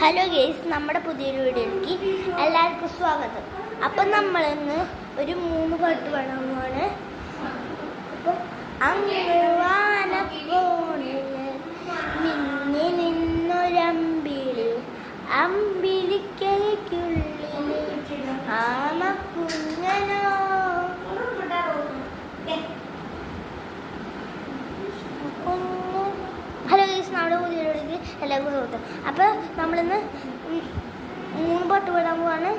Hello guys, നമ്മുടെ പുതിയൊരു വീഡിയോയിലേക്ക് എല്ലാവർക്കും സ്വാഗതം. അപ്പം നമ്മളിന്ന് ഒരു 3 പാട്ട് പാടാൻ പോവാണ്. അപ്പോൾ അങ്ങോണില് മിന്നി നിന്നൊരമ്പിളി, അമ്പിളിക്കരയ്ക്കുള്ളില് ആമക്കുഞ്ഞനോ. ഹലോ ഗേസ്, നമ്മുടെ പുതിയൊരു എല്ലാവർക്കും സ്വാഗതം. അപ്പോൾ നമ്മളിന്ന് 3 പാട്ട് പാടാൻ പോവാണ്.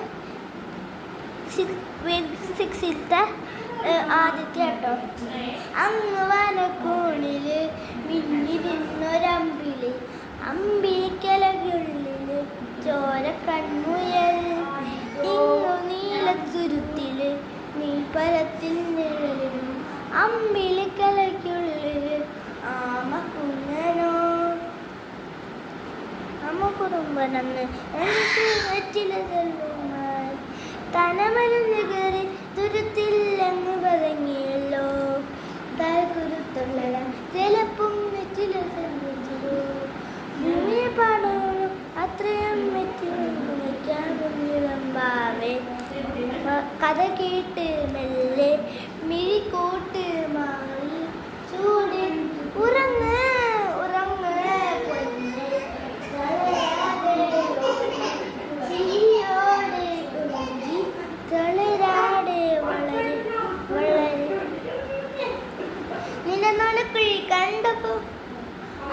6th ആദ്യത്തെ കേട്ടോ. അങ്ങ് വനക്കോണില് മിന്നി നിന്നൊരമ്പിളി, അമ്പിളിക്കലകുള്ളില് ചോര കൺമുയൽ, ഇങ്ങു നീലത്തുരുത്തില് നീൽപ്പരത്തിൽ നിഴലിലും അമ്പിളിക്കലയ്ക്കുള്ളില് ആമക്കുഞ്ഞനോ. കുറുമ്പനെന്ന് എനിക്ക് വെറ്റില ചെല്ലുമായി തനമരുന്ന് കയറി തുരുത്തില്ലെന്ന് പതങ്ങിയല്ലോ. താൽക്കുരുത്തുള്ള ചിലപ്പം വെറ്റില ചെല്ലിച്ചോ. ഭൂമിയെ പാടോളൂ അത്രയും വെറ്റിലമ്പാവേ. കഥ കേട്ട് മെല്ലെ മിഴിക്കോട്ട് മാറി ചൂടിൽ ഉറങ്ങ കുഴി കണ്ടപ്പോ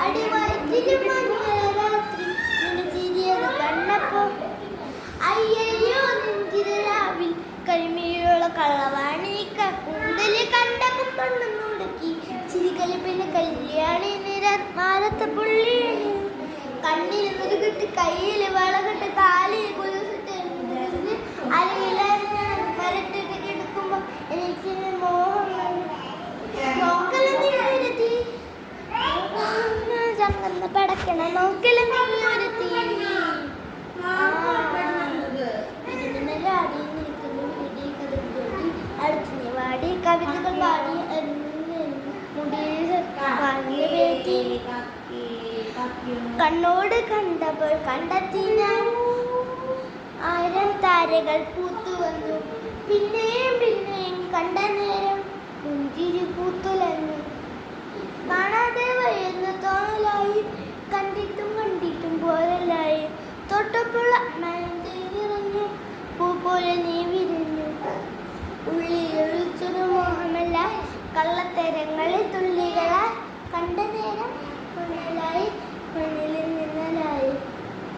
അടിവായിരാത്രി നിന്റെ ചിരിയത് കണ്ടപ്പോ അയ്യോ നെഞ്ചിര രാവിൽ കരിമീഴുള്ള കള്ളവാണിക്ക കൂന്തല് കണ്ടപ്പോ കണ്ണു മുടക്കി ചിരിക്കല് പിന്നെ കല്യാണി മാറത്തെ പുള്ളിയാണ്. കണ്ണിൽ മുരുകിട്ട് കയ്യില് വളകെട്ട് കാലിൽ കുലുസിട്ട് അലയില മരട്ടിട്ട് കിടക്കുമ്പോ എനിക്ക് മോഹം പടക്കണ നോക്കല നീയൊരുത്തി അടുത്ത് വാടി കവിതകൾ പാടി കണ്ണോട് കണ്ടപ്പോൾ കണ്ടെത്തി ഞാൻ 1000 താരകൾ പൂത്തു വന്നു. പിന്നെയും പിന്നെയും കണ്ട നേരം പുഞ്ചിരി പൂത്തുലഞ്ഞു. കാണാതെ വയ്യുന്ന തോന്നലായി, കണ്ടിട്ടും കണ്ടിട്ടും പോരലായി. തൊട്ടപ്പോൾ നിറഞ്ഞു പൂ പോലെ നീ വിരിഞ്ഞു. ഉള്ളിലൊഴിച്ചൊരു മോഹമല്ല കള്ളത്തരങ്ങളിൽ തുള്ളികളായി കണ്ട നേരം മണലായി മണ്ണിൽ